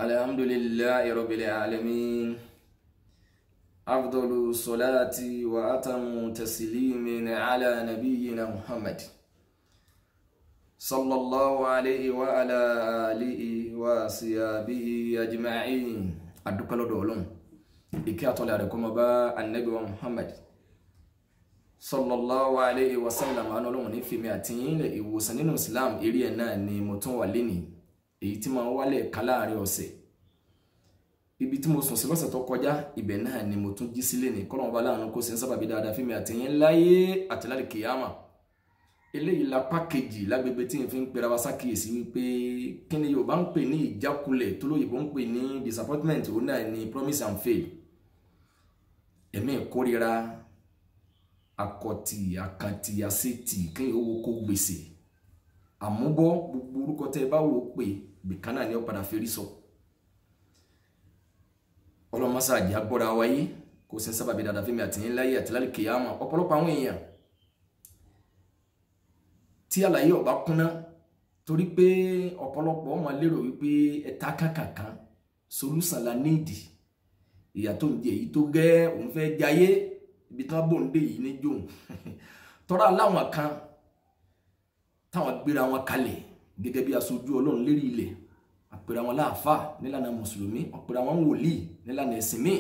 الحمد لله رب العالمين أفضل الصلاة وأتم تسليم على نبينا محمد صلى الله عليه وعلى آله وصحبه أجمعين أدوك لدولون إكياتو لاركم با النبي محمد صلى الله عليه وسلم أنا لون في مئتين وسنين الإسلام إلينا نمتون وليني èyí tí ma wálẹ̀ kan láàrin ọ̀sẹ̀ ibi tí mo sùn sí lọ́sẹ̀ tó kọjá ibẹ̀ náà ni mo tún jí sílé ní kọ́lọ́run bá láàánú kó ṣe ń sábàbí dáadáa fún mi àtẹ̀yìn láyé àti lálẹ́ kìyàmà eléyìí la pákéjì lágbègbè tí n fi ń pera wa sákìyèsí wípé kí ni Yorùbá ń pè ní ìjákulẹ̀ tó lóyìnbó ń pè ní disappointment òun náà ni promise and fail ẹ̀mí ìkórira akọ̀tì àkàntì àṣetì kéèyàn owó kó gbèsè àmúbọ́ gbogbo orúkọ tẹ́ bá wò pé bìkánà ni ó padà fèrí sọ ọlọ́mọsáàjì agbọ́ra wáyé kò sí sábàbí dáadáa fún mi àtìyìn láyé àti lálẹ́ kìyàmà ọ̀pọ̀lọpọ̀ àwọn èèyàn tí àlàyé ọba kúnná torí pé ọ̀pọ̀lọpọ̀ ọmọ lérò wípé ẹ̀ta kankan solúsàn la níìdì ìyà tó ń jẹ èyí tó gẹ́ òun fẹ́ jayé ibi tí wọ́n bò ń dé yìí ní jòun tọ́ra láwọn kan táwọn gbéra wọn kalẹ̀ gẹ́gẹ́ bí aṣojú Ọlọ́run lérí ilẹ̀ àpèrè àwọn láàfà nílànà mùsùlùmí àpèrè àwọn wòlíì nílànà ẹ̀sìn míì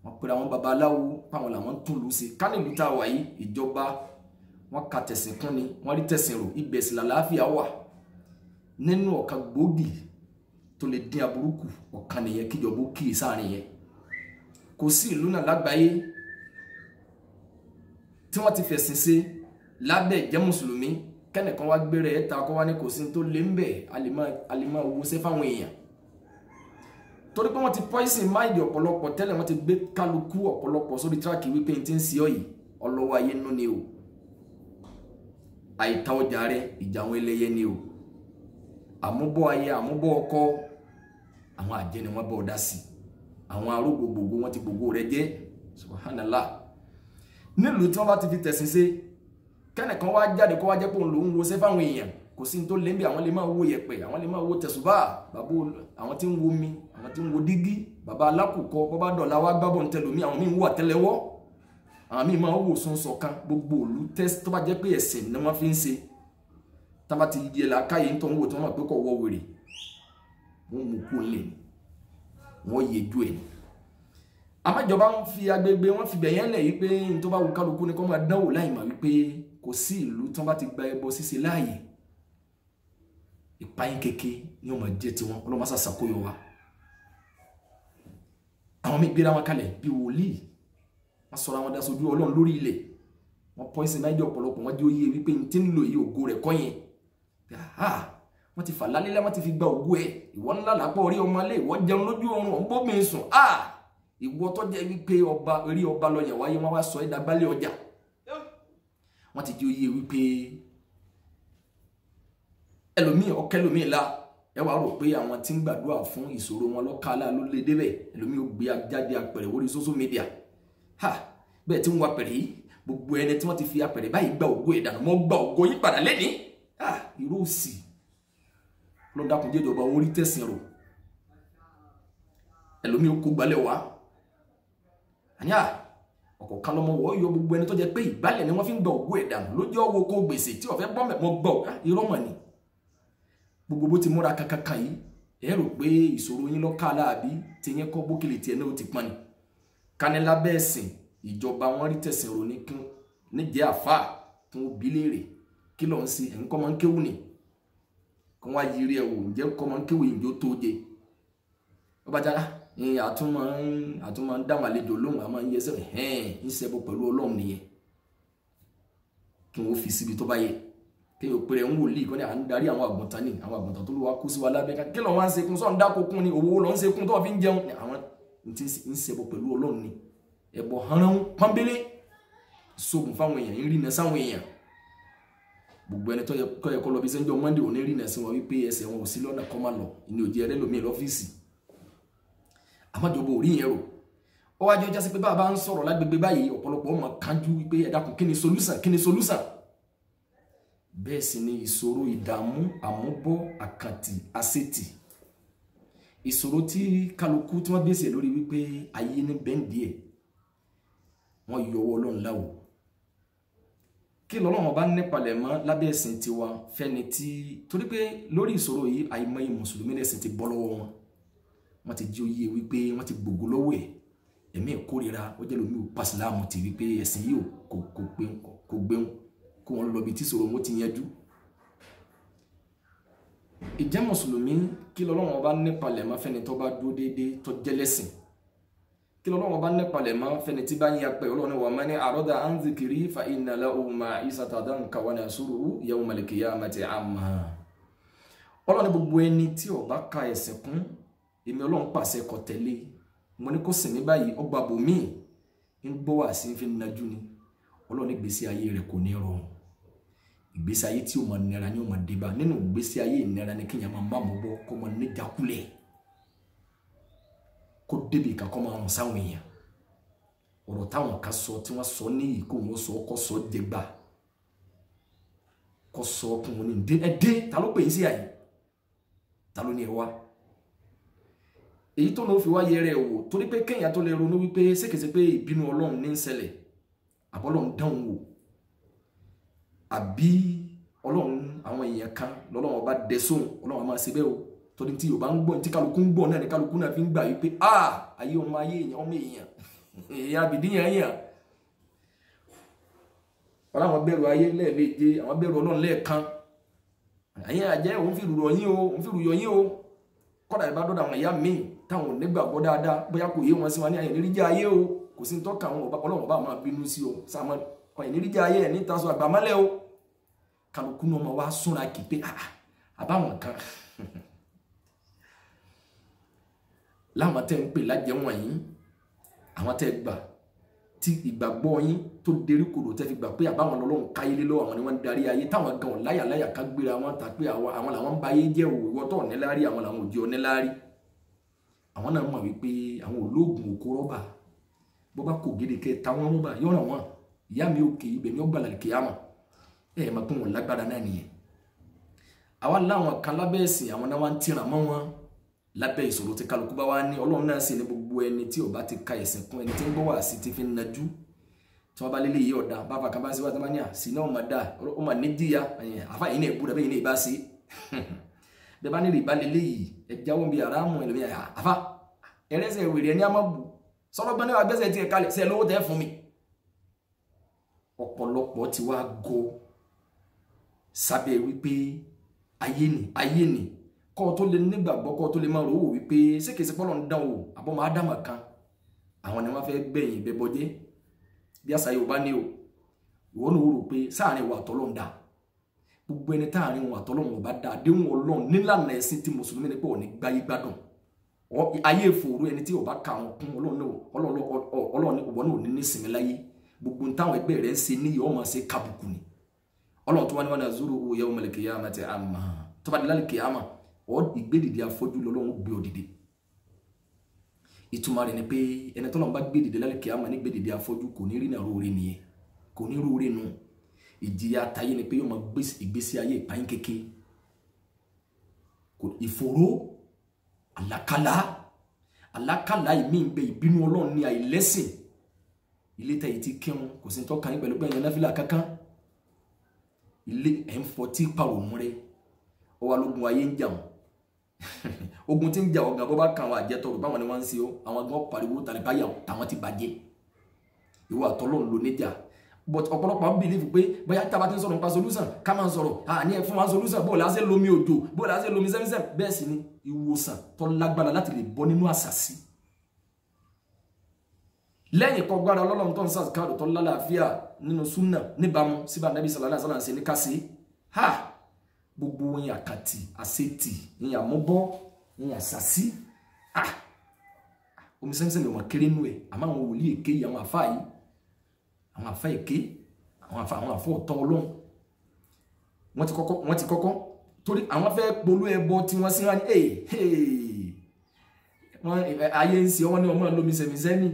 wọ́n pèrè àwọn babaláwo páwọn làwọn tún lù sí kánìlú tá a wà yìí ìjọba wọ́n ka tẹ̀sìn kún ni wọ́n rí tẹ̀sìn rò ibẹ̀ sì làlàáfíà wà nínú ọ̀kan gbòógì tó lè dín aburú kù ọ̀kan nìyẹn kíjọba ó kíyè sáàrin yẹn kò sí ìlú náà lágbàáyé tí wọ́n ti fẹ̀sìn ṣe lábẹ́ ìjẹ́ mùsùlùmí kẹ́nìkan wá gbére ẹ̀ta kọ́ wá ní kò sí tó lé ń bẹ̀ alìmọ́ owó sẹ́ fáwọn èèyàn torí pé wọ́n ti poison mind ọ̀pọ̀lọpọ̀ tẹ́lẹ̀ wọ́n ti gbé kálukú ọ̀pọ̀lọpọ̀ sórí tíráàkì wípé n ti ń sí ọ yìí ọlọ́wọ́ ayé nínú ni o àìta ọjà rẹ ìjà àwọn ẹlẹ́yẹ ni o àmúbọ̀ ayé àmúbọ̀ ọkọ àwọn àjẹ́ ni wọ́n bọ̀ dá sí àwọn arógbò gbogbo wọn ti gbogbo rẹ jẹ́ subhanallah nílùú tí wọ́n bá ti fi tẹ̀sìn ṣe kẹ́nìkan wá jáde kó wá jẹ́ pé òun lòún wo ṣe fáwọn èèyàn kò sí ní tó lé ń bí àwọn lè máa wo yẹ̀pẹ̀ àwọn lè máa wo tẹ̀sùbá bàbá àwọn tí ń wo mi àwọn tí ń wo dígí bàbá alákùkọ bàbá dọ̀là wá gbábọ̀ ń tẹ̀lómi àwọn míì ń wò àtẹ́lẹwọ́ àwọn míì máa wò sún sọ̀kan gbogbo òlu tẹ́sí tó bá jẹ́ pé ẹ̀sìn ni wọ́n fi ń ṣe tá bá ti yẹ làákàyè ń tọ́ ń wò tí wọ́n mọ̀ pé kò wọ wèrè wọ́n mú kú lè wọ́n yẹ ju ẹ̀ àmọ́jọba ń fi agbègbè wọn fi bẹ̀yẹn lẹ̀ yìí pé ní tó bá wù kálukú ni kó máa dánwò láì mà wípé kò sí ìlú tí wọ́n bá ti gba ẹbọ ṣíṣe láàyè ìpayín kéke ni wọ́n máa jẹ́ tiwọn ọlọ́mọ sàṣàkóyọ wa àwọn míì gbéra wọn kalẹ̀ bí wòlíì wọ́n sọ̀rọ̀ àwọn daṣojú Ọlọ́run lórí ilẹ̀ wọ́n pọ́ìsì náà jẹ́ ọ̀pọ̀lọpọ̀ wọ́n jẹ́ oyè wípé ní tí ń lò yìí ògo rẹ̀ kọ́yìn wọ́n ti fà lálẹ́lẹ́ wọ́n ti fi gba ògo ẹ̀ ìwọ ńlá lápá orí ọmọ alẹ́ ìwọ jẹun lójú oorun ọ̀nbọ́mìn sùn ìwọ tó jẹ́ wípé ọba orí ọba lọ́yẹ̀ wáyé wọ́n wá sọ ẹ́ dàgbálẹ̀ ọjà wọ́n ti jẹ́ oyè wípé ẹlòmíì la ẹ wá rò pé àwọn tí ń gbàdúrà fún ìṣòro wọn lọ́kàlá ló lè débẹ̀ ẹlòmíì ó gbé jáde apẹ̀rẹ̀ orí social media bẹ́ẹ̀ tí ń wá pẹ̀rẹ̀ yìí gbogbo ẹni tí wọ́n ti fi apẹ̀rẹ̀ báyìí gba ògo ìdànù mọ́ gba ògo yín padà lẹ́ni irú òsì lọ́dàkùnjẹ́ ìjọba orí tẹ̀sìn rò ẹlòmíì ó kó gbalẹ̀ wá ọkọ̀ kan lọ́mọ wọ́ yọ gbogbo ẹni tó jẹ́ pé ìgbálẹ̀ ni wọ́n fi ń gba ògo ẹ̀dànù lójú ọwọ́ kó gbèsè tí ọ̀fẹ́ bọ́mẹ̀ mọ́ gbọ́ irọ́ mọ̀ ni gbogbo bó ti múra kankan yìí ẹ rò pé ìṣòro yín lọ́ka láàbí tí yẹn kọ́ bókèlè tiẹ̀ náà ó ti pọ́n ni kanilá bẹ́ẹ̀ sìn ìjọba wọn rí tẹ̀sìn rò ní kí níjẹ́ àfà kí wọ́n bí léèrè kí lọ́n sí ẹ̀ ń kọ́ máa ń kéwù ni kí wọ́n á yiri ẹ̀ wò ǹjẹ́ kọ́ máa ń kéwù ìjó tó jẹ ọba jára àtúmọ̀ ń dáwọn àlejò lóhùn àmọ́ ń yẹsẹ̀ ń ṣẹbọ pẹ̀lú Ọlọ́run nìyẹn kí wọ́n fi síbi tó bá yẹ kí yóò pèrè ń wòlíì kọ́ ní à ń darí àwọn àgùntàn ní àwọn àgùntàn tó ló wá kú sí wa lábẹ́ ká kí lọ́n wá ń sekun sọ́n dákokún ni owó lọ́n ń sekun tó fi ń jẹun àwọn tí ń ṣẹbọ pẹ̀lú Ọlọ́run ni ẹ̀bọ̀ hánrán pọ́nbélé sógun fáwọn èèyàn ń rìnà sáwọn èèyàn gbogbo ẹni tó yẹ kọ́ lọ bí sẹ́ńjọ́ Monday òní rìnà sí wọn wípé ẹsẹ̀ wọn ò sí lọ́nà kọ́ máa lọ ìní òjì ẹrẹ́ lómi lọ́fíìsì àmọ́jọba ò rí yẹn rò ó wájú ọjà sí pé bàbá ń sọ̀rọ̀ lágbègbè báyìí ọ̀pọ̀lọpọ̀ ọmọ kanjú wípé ẹ dákun kí ni solution bẹ́ẹ̀ sì ni ìṣòro ìdààmú àmúbọ̀ àkàntì àṣetì ìṣòro tí kálukú tí wọ́n bèsè lórí wípé ayé ní bẹ́ǹdì ẹ̀ wọ́n yọ ọwọ́ Ọlọ́run láwò kí lọ́lọ́run bá nípalẹ̀ mọ́ lábẹ́ ẹ̀sìn tiwa fẹ́ni tí torí pé lórí ìṣòro yìí àìmọye mùsùlùmí lẹ́sìn ti bọ́ lọ́wọ́ wọn ti jí oyè wípé wọ́n ti gbogbo lọ́wọ́ ẹ̀ ẹ̀mí ìkórira ó jẹ́ lómi ò pàṣíláàmù ti wípé ẹ̀sìn yìí kò gbéhùn kó wọn lọ bí tí ìṣòro wọn ti yanjú. ìjẹ́ mùsùlùmí kí lọ́lọ́run bá nípalẹ̀ mọ́ fẹ́ni tó bá dúró déédéé tó jẹ́ lẹ́sìn kí lọ́lọ́run bá nípalẹ̀ mọ́ fẹ́ni tí bá ń yapẹ̀ Ọlọ́run wa man a'rada an dhikri fa inna lahu ma'isatan danka wa nahshuruhu yawmal qiyamati a'ma. Ọlọ́run gbogbo ẹni tí ó bá ka ẹ̀sìn kún èmi Ọlọ́run pàṣẹ kó tẹ̀lé mo ní kó sìn mí báyìí ọgbà bòmí ń gbọ́ wá sí fi nájú ni Ọlọ́run ìgbésí ayé rẹ̀ kò ní rọrùn ìgbésí ayé tí ó máa nira ni ó máa dé bá nínú ìgbésí ayé ìnira ni kéèyàn máa bá mọ́ bọ́ kó máa ní jákulẹ̀ kó débi kakọ́ máa rùn sáwọn èèyàn ọ̀rọ̀ táwọn kan sọ tí wọ́n sọ ní ìkó wọn sọ kọ́ sọ jẹgbà kọ́ sọ ọkùnrin ní ẹdẹ ta ló pè é sí àyè ta ló ní ẹ wá èyí tó ló fi wá yẹrẹ wò torí pé kéèyàn tó lè ronú wípé sékèsé pé ìbínú Ọlọ́run ní ń ṣẹlẹ̀ àbọ́lọ́run dáhùn wò àbí Ọlọ́run àwọn èèyàn kan lọ́lọ́run ọba dẹ sóhun Ọlọ́run máa ṣe bẹ́ẹ̀ o torí tí Yorùbá ń gbọ́ tí kálukú ń gbọ́ náà ni kálukú náà fi ń gbà wípé ayé ọmọ ayé èèyàn ọmọ èèyàn èèyàn àbìdíyàn èèyàn àwọn bẹ̀rù ayé lẹ́ẹ̀méje àwọn bẹ̀rù Ọlọ́run lẹ́ẹ̀kan àyẹn àjẹ́ òun fi rùrọ̀ yín o òun fi rùyọ̀ yín o kọ́dà ìbá dọ́dọ̀ àwọn ìyá míì táwọn ò nígbàgbọ́ dáadáa bóyá kò yé wọn sí wọn ní àyẹ̀ níríjà ayé o kò sí ní tọ́ka àwọn Ọlọ́run bá máa bínú sí o sáwọn àyẹ̀ níríjà ayé ẹ̀ níta sọ àgbàmọ́lẹ̀ o kálukú náà máa wá súnra kì pé àbáwọn kan láwọn tẹ́ ń pè lájẹ́ wọ̀nyí àwọn tẹ́ gbà tí ìgbàgbọ́ yín tó dérí kodò tẹ́ fi gbà pé àbáwọn Ọlọ́run káyé lé lọ́wọ́ àwọn ni wọ́n ń darí ayé táwọn gan láyàláyà ká gbéra wọn ta pé àwọn làwọn ń ba ayé jẹ́ òwò ìwọ́tọ̀ ọ̀nẹ́lárí àwọn làwọn ò jẹ́ ọ̀nẹ́lárí àwọn náà mọ̀ wípé àwọn olóògùn òkú rọ́bà bó bá kò gédé kẹ́ táwọn rọ́bà yọ̀ràn wọn ìyá mi òkè ibẹ̀ ni ó gbàlà kì á mọ̀ ẹ̀ máa pín wọn lágbára náà nìyẹn àwa láwọn kan lábẹ́ ẹ̀sìn àwọn náà wá ń tìràn mọ́ wọn lábẹ́ ìṣòro tí kálukú bá wá ní Ọlọ́run náà sì ní gbogbo ẹni tí ó bá ti ka ẹ̀sìn kún ẹni tí ń gbọ́ wá sí ti fi ń najú tí wọ́n bá lélẹ̀ yìí ọ̀dà bàbá kan bá sí wá tí wọ́n bá ní àsì náà máa dà ó máa ní díya àfa yìí ní ẹ̀bù rẹ̀ bẹ́ẹ̀ ní ìbá sí bẹ́ẹ̀ bá ní rí ìbá lélẹ̀ yìí ẹ jáwọ́ bí aráàmù ẹ̀ lómi àfa ẹrẹ́sẹ̀ wèrè ẹni àmọ́ bù sọ́lọ́gbọ́n náà gbẹ́sẹ̀ tí ẹ kalẹ̀ sẹ́ lówó tẹ́ fún mi ọ̀pọ̀lọpọ̀ ti wá go sábẹ́ wípé ayé ni kọ́ tó lè nígbàgbọ́ kọ́ tó lè máa rò wò wípé sékèsí pọ́lọ̀ ń dán o àbọ̀mọ́ ádámà kan àwọn ni wọ́n fẹ́ gbẹ̀yìn ìbẹ̀bọ̀jẹ́ bí àṣà Yorùbá ní o ìwọ ní o rò pé sáàrin wà tọ́lọ́ ń dà gbogbo ẹni táàrin wà tọ́lọ́ wọn bá dà àdéhùn Ọlọ́run nílànà ẹ̀sìn tí mùsùlùmí ní pé ò ní gbáyé gbádùn ayé ìfòòró ẹni tí ò bá ka àwọn kún Ọlọ́run ìwọ náà ò ní nísìnyí láyé gbogbo táwọn ẹgbẹ́ rẹ̀ ń ṣe ní ìyọ́ máa ṣe kábùkù ni Ọlọ́run tó wá ní wọn náà zúrò owó yawmal qiyamati àmà tó bá di lálẹ́ kìyàmà ìgbédìde afọ́jú lọ́lọ́run gbé ọ dìde ìtumọ̀ rẹ̀ ni pé ẹni tọ́lọ́run bá gbédìde lálẹ́ kìyàmà ní gbédìde afọ́jú kò ní rí náà róore nìyẹn kò ní róore nù ìjìyà àtayé ni pé yóò máa gbé ìgbésí ayé ìpáyín kéke ìfòró àlákàlà ìmí ń bẹ ìbínú Ọlọ́run ní àìlẹ́sìn ilé tẹ̀yì tí kírun kò sí tọ́ka yín pẹ̀lú pẹ̀yìn náfìlà kankan ilé ẹ̀ ń fọtí pàròmù rẹ̀ ọwọ́ alógun ayé ń jà wọn ogun tí ń jà ọgàn bó bá kan àwọn àjẹtọrọ báwọn ni wọ́n ń ṣe ó àwọn gan pariwo tàbí báyà táwọn ti bàjẹ́ ìwọ àtọlọ́run ló níjà but ọ̀pọ̀lọpọ̀ àwọn bìlífù pé bóyá tábà tí ń sọ̀rọ̀ nípa solution ká máa ń sọ̀rọ̀ ní ẹ fún wa solution bó láṣẹ lomi òjò bó láṣẹ lomi sẹ́mísẹ́m bẹ́ẹ̀ sì ni ìwòsàn tó lágbára láti lè bọ́ nínú àṣàsí lẹ́yìn kọ́ gbára Ọlọ́run tó ń sàkáàrò tó lálàáfíà nínú súnà níbàámu síbà Nábì sallallahu alaihi wasallam ṣe ní kásí gbogbo yín àkàtì àṣetì yín àmúbọ́ yín àṣàsí omi sẹ́mísẹ́m wọn kéré nú ẹ̀ àmọ́ àwọn wòlíì èké yìí àwọn àfáà yìí àwọn àfáà èké àwọn àfáà ọ̀tọ̀ Ọlọ́run wọ́n ti kọ́kọ́ torí àwọn fẹ́ polú ẹbọ tí wọ́n sí wá ní ayé ń ṣe ọwọ́ ní ọmọ lómi sẹ́mísẹ́mí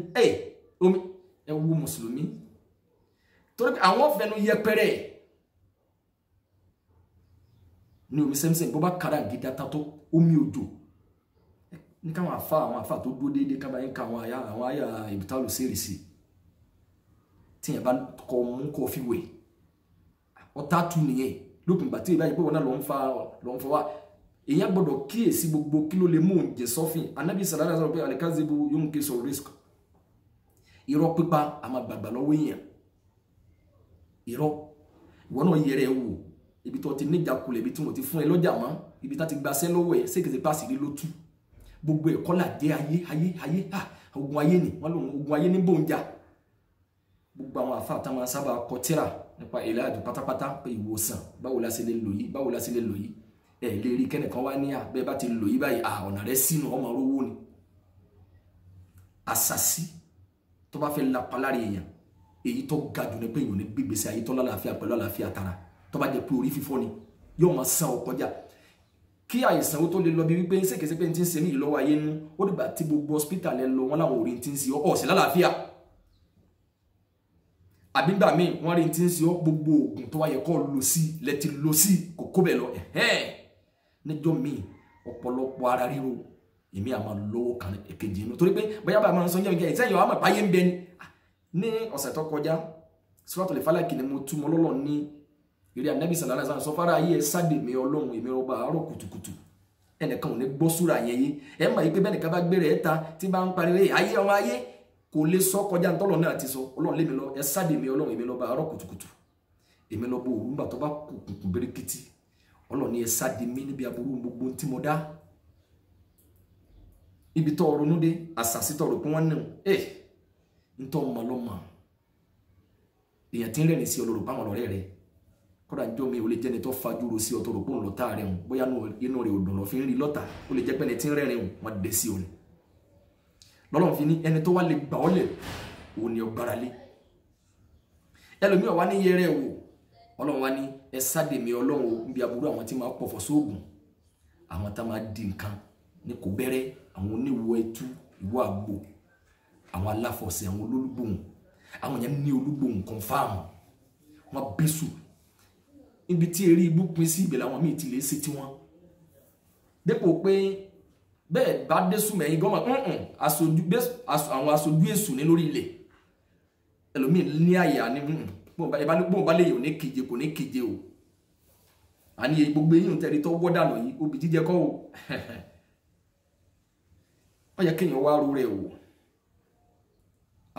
omi ẹwú mùsùlùmí torí pé àwọn fẹnu yẹpẹrẹ ní omi sẹ́mísẹ́mí bó bá kára gidi atátó omi òjò ní káwọn àfà tó dúró déédéé ká bá yín ka àwọn àyà ìbítálù sírìsì tí yẹn bá kọ mú kọ fi wẹ̀ ọ̀tá tu nìyẹn lópin ìgbà tí ìbáyìí pé wọn náà lọ ń fa wá èèyàn gbọ́dọ̀ kíyèsí gbogbo kí ló lè mú oúnjẹ sọ́fìn. Ànábì sallallahu alaihi wasallam pé alikazibu yunkisu risk, irọ́ pípa a máa gbàgbà lọ́wọ́ èèyàn. Irọ́ ìwọ náà yẹrẹ wò ibi tó ti níjàkulẹ̀ ibi tí wọ́n ti fún ẹ lọ́jà mọ́ ibi tá ti gbaṣẹ́ lọ́wọ́ ẹ̀ sékèsè pàṣẹ rí lótú gbogbo ẹ̀kọ́ là jẹ́ ayé ogun ayé ni wọ́n lòun ogun ayé ní bòńjà. Gbogbo àwọn àfáà tá máa sábà kọ tírà nípa ìlàjù pátápátá pé ìwòsàn báwo la ṣe lè lò yìí ẹ lè rí kẹ́nìkan wá ní àbẹ́ bá ti lò yí báyìí ọ̀nà rẹ̀ sínú ọmọ rówó ni. Àṣàsí tó bá fẹ́ lápá lára èèyàn èyí tó ga jù ní pé èèyàn ní gbígbèsè ayé tó lálàáfíà pẹ̀lú àlàáfíà tara tó bá jẹ́ pé orí fífọ́ ni yóò máa san ọ kọjá kí àìsàn ó tó lè lọ bí wípé ṣèkèsè pé n ti ń ṣe ní ìlọ́wọ́ ayé nú ó dìgbà tí gbogbo hospital ẹ lọ wọn láwọn orí ti ń ṣe ọ sí lálàáfíà àbígbà míì wọ́n rí ti ń ṣe ọ gbogbo oògùn tó wáyé kọ́ lò sí lẹ́tì lò sí kò kó bẹ̀ lọ níjọ́ míì ọ̀pọ̀lọpọ̀ ara ríro èmi àmà lọ́wọ́ kan èkejì inú torí pé bóyá bá máa ń sọ yẹn gẹ́gẹ́ ìtẹ́yìn ọmọ ìpáyé ń bẹ ní ọ̀sẹ̀ tó kọjá Suratul Falaq ni mo túmọ̀ lọ́lọ́ ní eré Ànábì sallallahu alaihi wasallam sọ fara ayé ẹ sáde mi Ọlọ́run èmi ọba àárọ̀ kùtùkùtù ẹnìkan ò ní gbọ́ súra yẹn yé ẹ mọ̀ yí pé bẹ́ẹ̀ nìkan bá gbére ẹ ta tí bá ń pariwo ayé ọmọ ayé kò lè sọ kọjá ntọ́lọ̀ náà ti sọ Ọlọ́run lémi lọ ẹ sáde mi Ọlọ́run èmi lọ́ba àárọ̀ kùtùkùtù èmi lọ bó òwúrọ̀ tó bá kùnkùn bẹ́rẹ̀kìtì Ọlọ́run ní ẹ sáde mi níbi aburú gbogbo tí mo dá ibi tó ronú dé àṣàsí tó rò pé wọ́n nù ntọ́ ọmọ lọ́mọ èèyàn tí ń rẹ́rìn sí ọlọ́rọ̀ báwọn ọ̀rẹ́ rẹ̀ kódà jọ mi ò lè jẹ́ni tó fajúro sí ọtọ́ rò pé òun lọ́tà rẹ̀ hùn bóyá inú rẹ̀ ò dùn lọ fi ń rí lọ́tà ó lè jẹ́ pé ẹni tí ń rẹ́rìn hùn wọ́n dẹ̀ sí òun lọ́lọ́run fi ní ẹni tó wá lè gbà ọ́ lẹ̀ òun ni ọgbàrá lé ẹlòmíràn wá ní yẹrẹ wò ọlọ́run wá ní ẹ sáde mi ọlọ́run níbi aburú àwọn tí máa pọ̀fọ̀ sóògùn àwọn tá máa di nǹkan ní kò bẹ̀rẹ̀ àwọn oníwọ̀ ẹtú ìwọ àgbo àwọn aláfọ̀sẹ̀ àwọn olólùgbòhùn àwọn yẹn ní olúgbòhùn confam wọn bẹ́sù níbi tí eré ibú pín sí ibẹ̀ làwọn míì ti lè ṣe tí wọ́n dépò pé bẹ́ẹ̀ bá dẹ́sù mẹ́yìn gọ́mà àwọn aṣojú èṣù ní lórí ilẹ̀ ẹlòmíì ní àyà ní bóun bá léyìn ò ní keje kò ní keje o àní gbogbo eyín tẹ̀lé tó wọ́ dànù yìí obì jíjẹ kọ́ o wọ́n yẹ kéèyàn wá rú rẹ̀ o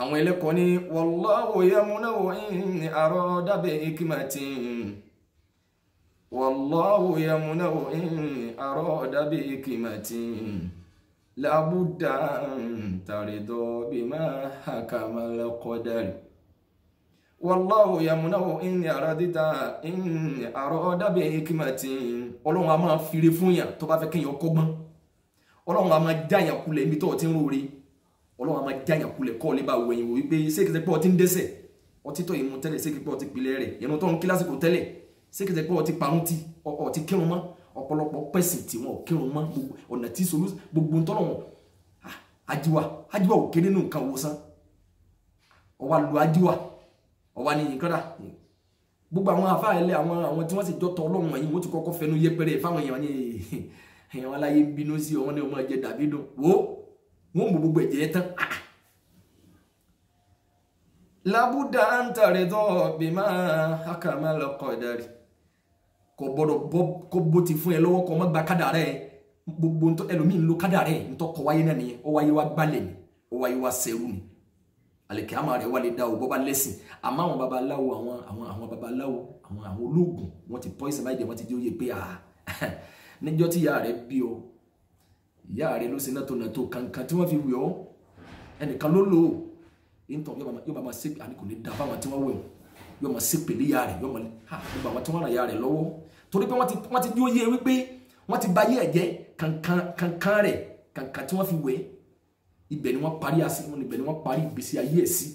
àwọn ẹlẹ́kọ̀ọ́ ní wallahu yamunahu in arada bi hikmatin wallahu yamunahu in arada bi hikmatin labudda tarido bima hakama al-qadar wallahu yamunahu in arada bi hikmatin Ọlọ́run a máa fire fún yàn tó bá fẹ́ kéèyàn kọ́gbọ́n Ọlọ́run a máa jáyàn kulẹ̀ níbi tó ti ń rore Ọlọ́run a máa jáyàn kulẹ̀ kọ́ lè bá wẹ̀yìn wò wípé sékèsè pé ọtí ń dẹ́sẹ̀ ọtí tó ìmú tẹ́lẹ̀ sékèsè pé ọtí pilẹ̀ rẹ̀ ìrun tó ń kí lásìkò tẹ́lẹ̀ sékèsè pé ọtí parun tí ọtí kírun mọ́ ọ̀pọ̀lọpọ̀ pẹ̀sìn tí wọn kírun mọ́ gbogbo ọ̀nà tí solú gbogbo ń tọ́nà wọn ajíwá ò kéré nù nǹkan wo sán ọwá lu ajíwá ọwá ní nǹkan dà gbogbo àwọn afárá ilé àwọn tí wọ́n sì jọ́tọ̀ Ọlọ́run yìí wọ́n ti kọ́kọ́ fẹnu yẹpẹrẹ fáwọn èèyàn ní èèyàn aláyé ń bínú sí ọmọ ní ọmọ ẹ̀jẹ̀ dàbí dùn wọ́n mú gbogbo ẹ̀jẹ̀ tán labuda antarido bima hakama al-qadar kò gbọ́dọ̀ kó bó ti fún ẹ lọ́wọ́ kó má gba kádàrá ẹ gbogbo ntọ́ ẹlòmíì ń lo kádàrá ẹ ntọ́ kọ wáyé náà nìyẹn ó wáyé wá gbálẹ̀ ni ó wáyé wá sẹ́rù ni àlèkè àmà rẹ̀ wá lè dá o bọ́ bá lẹ́sìn àmọ́ àwọn babaláwo àwọn babaláwo àwọn olóògùn wọ́n ti poison báyìí wọ́n ti di oyè pé níjọ́ tí ìyá rẹ̀ bí ọ ìyá rẹ̀ ló ṣe náà tó kankan tí wọ́n fi wẹ̀ ọ́ ẹnìkan ló lò ó ìntàn yóò máa ṣépè àní kò ní dá fáwọn tí wọ́n wẹ̀ yóò máa ṣépè lé ìyá rẹ̀ yóò máa gbogbo àwọn tí wọ́n ràn ìyá rẹ̀ lọ́wọ́ torí pé wọ́n ti di oyè wípé wọ́n ti ba ayé ẹ̀jẹ̀ kankan rẹ̀ kankan tí wọ́n fi wẹ̀ ibẹ̀ ni wọ́n parí ibẹ̀ ni wọ́n parí ìgbésí ayé ẹ̀ sí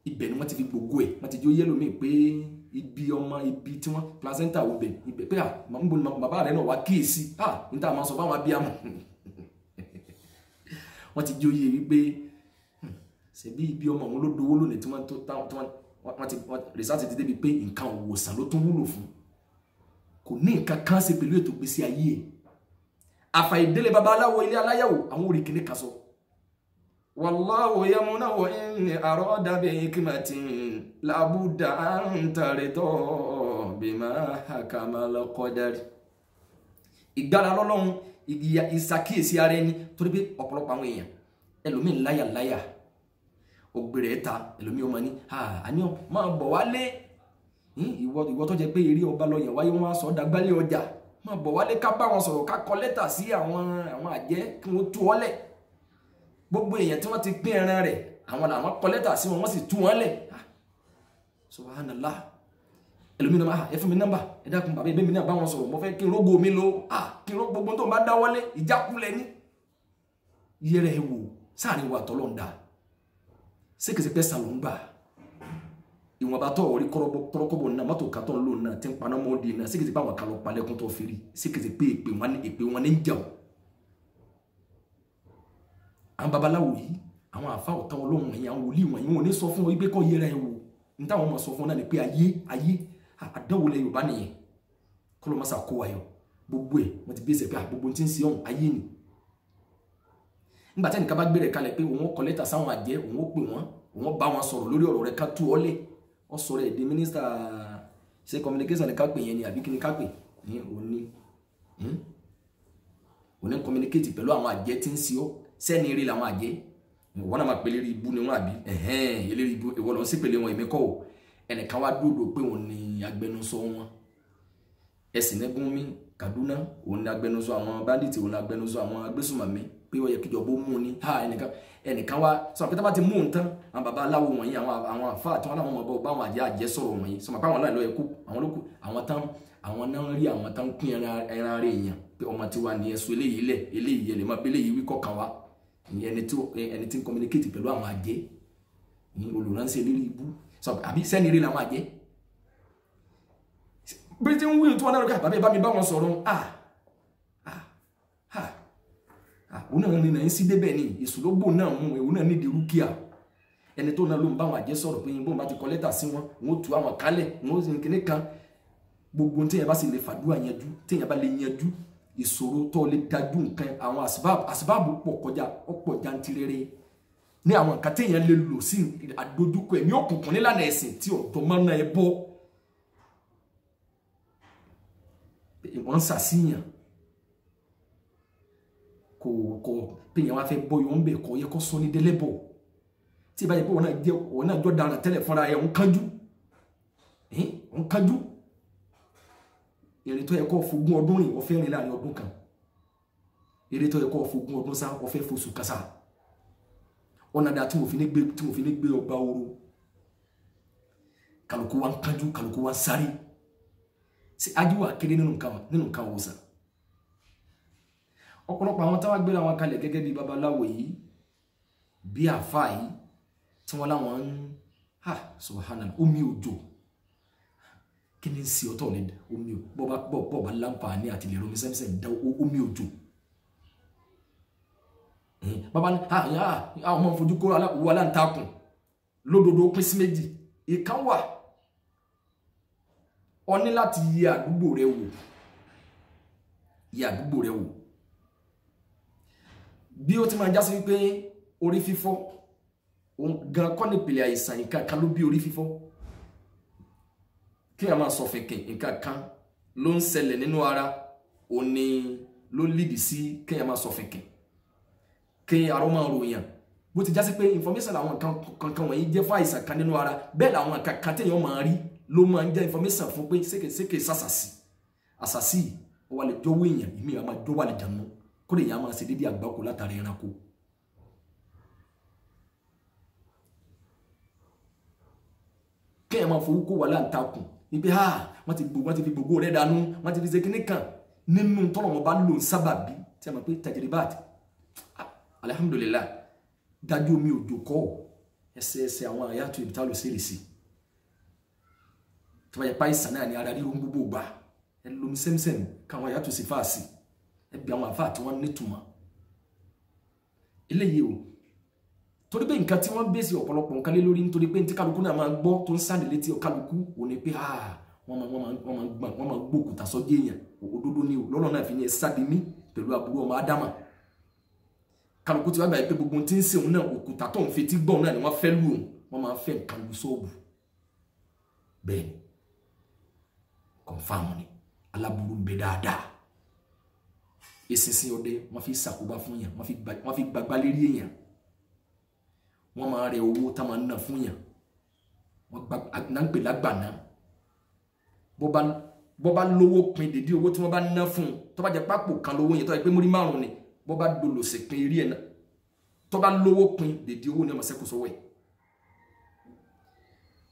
ibẹ̀ ni wọ́n ti fi gbogbo ẹ̀ wọ́n ti di oyè lómi pé ibi ọmọ ibi tí wọ́n placenta wò bẹ̀ ibẹ̀ pé bàbá rẹ̀ náà wá kíyèsí níta máa sọ fáwọn abiyamọ wọ́n ti di oyè wípé ṣebí ibi ọmọ wọn ló dowó lónìí tí wọ́n ti research ti débi pé nǹkan òwòsàn ló tún wúlò fún kò ní nǹkan kan ṣe pẹ̀lú ètò ìgbésí ayé ẹ̀ àfàìdélé babaláwo ilé aláyẹ̀wò àwọn orí kìíní kan sọ wallahu yamunahu in arada bi hikmatin labudda an tarida bima hakama al-qadar. Ìgbára lọ́lọ́run ìsàkíyèsí ara ẹni torí pé ọ̀pọ̀lọpọ̀ àwọn èèyàn ẹlòmíì láyà ògbèrè ẹ̀ta ẹlòmíì ọmọ ní àníyàn máa bọ̀ wálé ìwọ tó jẹ́ pé eré ọba lọ yẹn wáyé wọn á sọ dàgbálẹ̀ ọjà máa bọ̀ wálé ká bá wọn sọ̀rọ̀ ká kọ lẹ́tà sí àwọn àjẹ́ kí wọ́n tú ọ lẹ̀. Gbogbo èèyàn tí wọ́n ti pín ẹran rẹ̀ àwọn làwọn kọ lẹ́tà sí wọn wọ́n sì tú wọn lẹ̀. Subhanallah. Ẹlòmíì náà ẹ fún mi nọ́mbà ẹ dákun bàbá ẹbí mi náà bá wọn sọ̀rọ̀ mo fẹ́ kí n rógbó mi lo kí n ró gbogbo tó ń bá dáwọ́lé ìjákulẹ̀ ní. Yẹrẹ ẹ wò sáàrin wa tọ́lọ́ ń da sékèsèpẹ́ sàlọ̀ ń gbà ìwọ̀nba tó orí kọ́rọ́kọ́bọ̀ náà mọ́tò kàtọ́ lò náà tí ń paná mọ́ọ́dì náà sékèsèpẹ́ àwọn kalọ̀ palẹ́kùn tó fi rí sékèsèpẹ́ èpè wọn ní ń jà o. Àwọn babaláwo yìí àwọn àfa ọ̀tá ọlọ́run wọ̀nyí àwọn wòlíì wọ̀nyí wọn ò ní sọ fún wọn wípé kọ́ yẹra ẹ wò ní táwọn ọmọ sọ fún wọn náà ni pé ayé àdánwò lẹ Yorùbá nìyẹn kọ́lọ́ mọ́sà kó wa yọ gbogbo ẹ̀ wọ́n ti bí ẹsẹ̀ pé gbogbo tí ń ṣe ọ̀hún ayé ni. Nígbà tí ẹnìkan bá gbé rẹ̀ kalẹ̀ pé òun kọ lẹ́tà sáwọn àjẹ́ òun pè wọ́n òun bá wọn sọ̀rọ̀ lórí ọ̀rọ̀ rẹ̀ ká tú ọ lẹ̀ ọ sọ̀rọ̀ ẹ̀ di mínísítà ṣe communication ní ká pè yẹn ni àbí kí ni ká pè ní òní communicate pẹ̀lú àwọn àjẹ́ tí ń ṣe ọ́ sẹ́ni eré làwọn àjẹ́ wọ́n náà máa pè lérí ibú ni wọ́n àbí eléri ibú ìwọ lọ sí pèlè wọn èmi kọ́ ò ẹnìkan wá dúró pé òun ni agbẹnusọ wọn ẹ̀sìn nẹ́gún mi Kaduna òun ni agbẹnusọ àwọn bandits òun ni agbẹnusọ àwọn agbésùnmọ̀mí pé ó yẹ kíjọba ó mú ni ẹnìkan wá sọ pé tá bá ti mú un tán àwọn baba aláwo wọ̀nyí àwọn àfáà tí wọ́n láwọn ọmọ bá àwọn àjẹ́ sọ̀rọ̀ wọ̀nyí sọ pé àwọn aláìlọ́ ẹ̀kú àwọn lókù àwọn náà rí àwọn tán pín ẹran rẹ̀ èèyàn pé ọmọ tí wà ní ẹ̀sùn eléyìí lẹ̀ eléyìí yẹ lè má bẹ́lẹ̀ yìí wí kọ̀ọ̀kan wá ẹni tí ń communicate pẹ̀lú àwọn àjẹ́ olùránṣẹ́ lérí ibú sọ àbí sẹ́ni rí làwọn àjẹ́ bí tí ń wí tí wọ́n náà rí bàbá ìbá mi bá wọn sọ̀rọ̀ òun náà ní náà ń sí débẹ̀ ní ìṣòlógbò náà mú òun náà nídìí rúkìá ẹni tó náà ló ń bá àwọn àjẹ́ sọ̀rọ̀ pé bóun bá ti kọ lẹ́tà sí wọn wọn ó tú àwọn kálẹ̀ wọn ó sì kíní kan gbogbo téèyàn bá sì lè fàdúrà yanjú téèyàn bá lè yanjú ìṣòro tó lè dájú nǹkan àwọn àsìbáàbù pọ̀ kọjá ọ̀pọ̀ jantirere ní àwọn nǹkan téèyàn lè lò sí àdójúkọ ẹ̀mí òkùnkùn nílànà ẹ̀sìn tí ọ̀dọ́ máa ń ná ẹ bọ́ wọ́n ń ṣàṣìyàn kò péyàn wá fẹ́ bọ́ yọ̀ ń bẹ̀ kọ́ yẹ kó sọ ní délẹ́bọ̀ tí ìbáyé pé wọn náà jọ dára tẹ́lẹ̀ fúnra ẹ̀ ń kánjú èrè tó yẹ kó fogún ọdún rìn ó fẹ́ rìn láàrin ọdún kan èrè tó yẹ kó fogún ọdún sá ó fẹ́ fosù kásá ọ̀nà dá tí mo fi ní gbé ọba oró kálukú wa ń kánjú kálukú wa ń sáré sí ajíwà kéré nínú nǹkan òwòsàn ọ̀pọ̀lọpọ̀ àwọn táwa gbéra wọn kalẹ̀ gẹ́gẹ́ bí babaláwo yìí bí àfáà yìí tí wọ́n láwọn ń subhanallah omi òjò kí ni sí ọ̀tọ̀ ní omi bọ́ọ̀bá láǹfààní àti lè romi sẹ́mísẹ́mí dá omi òjò bàbá ní àwọn ọmọ fojú kó wà láǹtakùn lódodo pín sí méjì ìkan wà ọ ní láti yẹ àdúgbò rẹ wò bí ó ti máa já sí wípé orí fífọ́ gan kọ́ ní ìpìlẹ̀ àìsàn nǹkan kan ló bí orí fífọ́ kí a máa sọ fìnkìn nǹkan kan ló ń ṣẹlẹ̀ nínú ara òní ló lídì sí kí a máa sọ fìnkìn kí arọ́ máa ròyàn bó ti já sí pé information àwọn kankan wọ̀nyí jẹ́ fún àìsàn kan nínú ara bẹ́ẹ̀ làwọn kankan téèyàn máa rí ló máa ń jẹ́ information fún pé sékè sàṣàṣì ó wà lè jọ̀wọ́ èèyàn ìmí àmà jọ̀wọ́ àlè jànú kó lè yàn máa ṣe dédé àgbákò látàrí ẹranko. Kéèyàn máa fowó kó wà láǹtakùn wípé wọ́n ti fi gbogbo rẹ̀ dànù wọ́n ti fi ṣe kíní kan nínú tọ́lọ̀ wọn bá lò sábàbí tí a máa pé tajiribat alhamdulillah dájú omi òjò kọ́ ẹsẹ̀ àwọn àyàtò ìbítà lò sí tí wọ́n yẹ pa ìsàn náà ní ara ríro gbogbo gbà ẹ lomi sẹ́mísẹ́mí káwọn àyàtò sí fáàsì ẹ bí àwọn àfáà tí wọ́n nítumọ̀ eléyìí o torí pé nǹkan tí wọ́n bẹ́sì ọ̀pọ̀lọpọ̀ nǹkan lé lórí nítorí pé tí kálukú náà máa gbọ́ tó ń sáni létí kálukú ò ní pé wọ́n máa gbókùtà sọ́jọ́ èèyàn òdodo ni o lọ́nà náà fi ní ẹ sáde mí pẹ̀lú aburú ọmọ Ádámà kálukú tí wá gbà pé gbogbo tí ń ṣe òun náà òkúta tó ń fetí gbọ́n náà ni wọ́n fẹ́ lù òun wọ́n máa fẹ́ nǹkan lu sóòbù bẹ́ẹ̀ ni confam ni aláburú ń bẹ dáadáa eṣinṣin ọdẹ wọ́n fi ṣàkóbá fún yàn wọ́n fi gbàgbá lérí èèyàn wọ́n máa rẹ owó tá máa ná fún yàn wọ́n gbà ń pè lágbàná bó bá lówó pin dédé owó tí wọ́n bá ná fún tó bá jẹ́ pápò kan lówó yẹn tó yẹ pé múrí márùn ni bó bá dolo se pin rí ẹ̀ náà tó bá lówó pin dédé owó ni ọmọ sẹ́kù sọ́wọ́ ẹ̀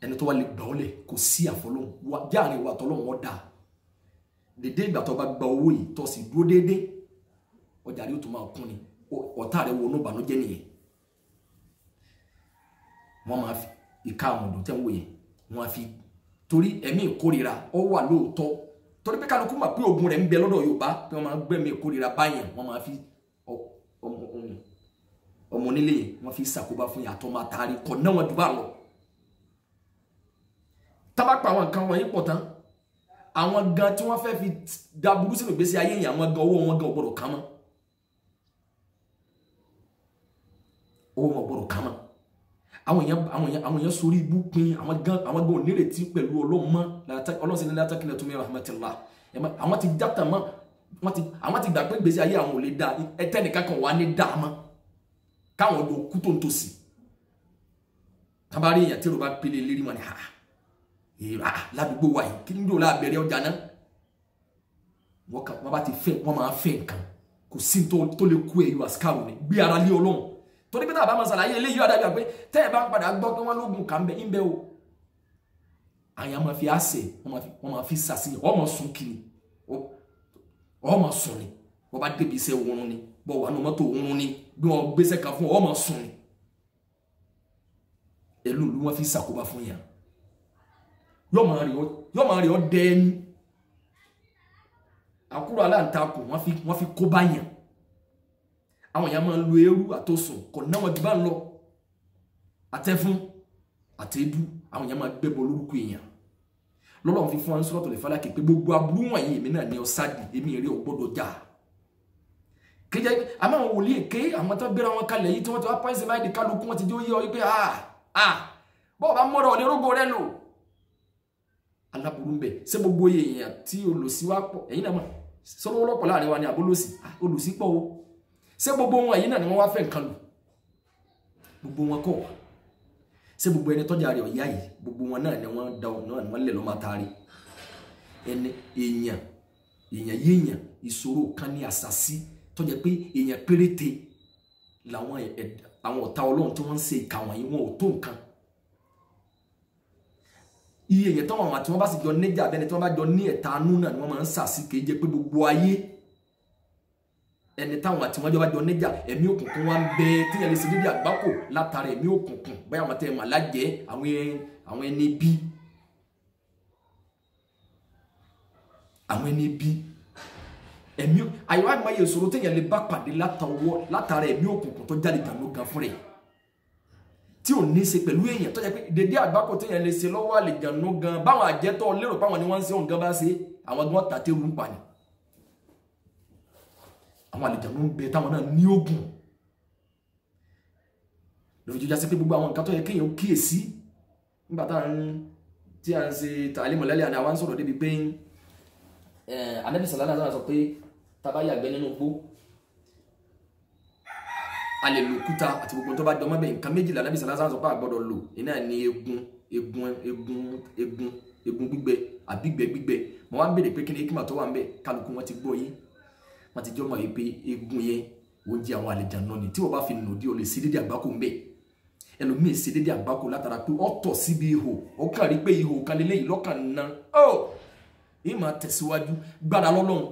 ẹni tó wá lè gbà ọ́ lẹ̀ kò sí àfọlọ́hún jáàrin wa tọ́lọ́hún wọ́n dà dédé ìgbà tó bá gba owó yìí tó sì dúró dédé ọjà rí ó tó máa kún ni ọ̀tá rẹ̀ wo inú ìbànújẹ́ nìyẹn wọ́n máa fi ìka àwọn ọ̀dọ́ tẹ́ ń wòye wọ́n á fi torí ẹ̀mí ìkórira ọ wà lóòótọ́ torí pé kálukú mà pé ogun rẹ̀ ń bẹ lọ́dọ̀ Yorùbá pé wọ́n máa gbẹ̀mí ìkórira báyẹn wọ́n máa fi ọmọ onílé yẹn wọ́n fi ṣàkóbá fún yàtọ̀ máa taari kọ̀ náà wọ́n dùbà lọ. tábàpá àwọn nǹkan wọ̀nyí pọ̀ tán àwọn gan tí wọ́n fẹ́ fi da burú sínú ìgbésí ayé yẹn àwọn gan owó wọn gan ọ̀gbọ́dọ̀ kàn mọ́ owó wọn ọ̀gbọ́dọ̀ kàn mọ́ àwọn èèyàn sórí ibú pin àwọn gan onírètí pẹ̀lú ọlọ́mọ ọlọ́sìn ní látàkìlẹ̀ tó mẹ́rin rahmatillah àwọn ti játa mọ́ àwọn ti gbà pé gbèsè ayé àwọn ò lè dá ẹtẹ́nìkan kan wà ní dáàmọ́ káwọn lò kú tó ń tòsí tábàárí èèyàn tí ó bá pélé lérí wọn ni ládùúgbò wa yìí kí ní yóò lábẹ̀rẹ̀ ọjà náà wọ́n bá ti fẹ́ wọ́n máa fẹ́ nǹkan kò sí tó lè kú ẹ̀yọ àsìkáàrù ni gbé ara lé Ọlọ́run torí pé tá a bá máa ṣàlàyé eléyìí ọ̀dà bíi pé tẹ́ ẹ̀ bá ń padà gbọ́ pé wọ́n lóògùn kà ń bẹ o àyàn máa fi àṣẹ wọ́n máa fi ṣàṣeyàn ọmọ sùn kiri ọmọ sùn ni wọ́n bá débi iṣẹ́ òun ni bọ́ wà ní mọ́tò òun ni bí wọ́n gbéṣẹ́ kan fún ọmọ sùn ni ẹlú ìlú wọn fi ṣàkóbá fún yàn yóò máa rí ọ dẹ́ni àkúrò aláǹtakùn wọ́n fi kó bá yàn àwọn èèyàn máa ń lo eérú àtòsùn kò náà wọn jù bá ń lọ àtẹfún àtẹdú àwọn èèyàn máa gbẹbọ lórúkọ èèyàn lọ́lọ́run fi fún wa ní Suratul Falaq pé gbogbo aburú wọ̀nyí èmi náà ní ọ̀sádì èmi èrè ọgbọ́dọ̀ jà kéjẹ àmọ́ àwọn wòlíì èké àwọn tó gbéra wọn kalẹ̀ yìí tí wọ́n ti wá pọ́ìsì máa di kálukú wọn ti dé ó yẹ ọ wípé bọ́ọ̀ bá mọ́ra ọ̀lẹ́ rógbó rẹ lò aláburú ń bẹ ṣé gbogbo èèyàn tí olùsí wá pọ̀ ẹ̀yin náà mọ̀ sọ́wọ́ lọ́pọ̀ láàrin wa ni àbólòsì olùsí pọ̀ o ṣé gbogbo wọn yìí náà ni wọ́n wá fẹ́ nǹkan lò gbogbo wọn kọ́ ṣé gbogbo ẹni tọ́jà rẹ̀ ọ̀yá yìí gbogbo wọn náà ni wọ́n da náà ni wọ́n lẹ̀ lọ́ máa taari ẹni èèyàn yéèyàn ìṣòro kan ní àṣàsí tọ́jà pé èèyàn péréte làwọn àwọn ọ̀tá Ọlọ́run tí wọ́n ń ṣe ìkà wọ̀nyí wọn ò tó nǹkan iye èèyàn táwọn àti wọ́n bá sì jọ níjà abẹ́ni tí wọ́n bá jọ ní ẹ̀ta anú náà ni wọ́n máa ń ṣàṣì kéé jẹ́ pé gbogbo ayé ẹni táwọn àti wọ́n jọ níjà ẹ̀mí òkùnkùn wa ń bẹ tíyẹn lè ṣe dédé àgbákò látara ẹ̀mí òkùnkùn báyà wọn tẹ ẹ̀ mà lájẹ́ àwọn ẹni bí ẹ̀mí àyẹ̀wò àgbáyé ìṣòro tíyẹn lè bá pàdé látara ẹ̀mí òkùnkùn tó jáde gànú gan fún rẹ̀ tí ò ní ṣe pẹ̀lú èèyàn tó jẹ́ pé dédé àgbákò tíyẹn lè ṣe lọ́wọ́ àlejànú gan báwọn àjẹtọ́ lérò páwọn ni wọ́n ń ṣe òun gan bá ṣe àwọn gan tàtẹ́rù ń pa ni àwọn àlejànú ń bẹ táwọn náà ní ogun lórí jíjá sí pé gbogbo àwọn nǹkan tó yẹ kéèyàn ó kíyèsí nígbà tí a ń ṣe tààlímù lálẹ́ àná àwọn sọ̀rọ̀ débi pé Ànábì sallallahu alaihi wasallam sọ pé tá bá yàgbẹ́ nínú igbó a lè lo òkúta àti gbogbo tó bá jọ mọ́ bẹ́ẹ̀ nǹkan méjìlá Ànábì sallallahu alaihi wasallam sọ pé a gbọ́dọ̀ lò iná ní egun gbígbẹ àbígbẹ gbígbẹ mo wá ń béèrè pé kí ni hikima tó wà ń bẹ kálukú wọn ti gbọ́ yìí wọ́n ti jọ mọ̀ yìí pé egun yẹn oúnjẹ àwọn àlejànú ni tí wọ́n bá fi nòdì o lè ṣe dédé àgbákò ń bẹ ẹlòmíì ṣe dédé àgbákò látara pé ọ̀tọ̀ síbi ihò ó kàn rí pé ihò kan lélẹ́yìn lọ́kàn ná yìí máa tẹ̀síwájú gbára lọ́lọ́run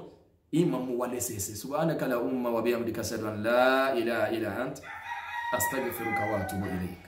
yìí máa mú wa lẹ́sẹẹsẹ subhanaka allahumma wa bihamdika ashhadu an la ilaha illa anta astaghfiruka wa atubu ilayk.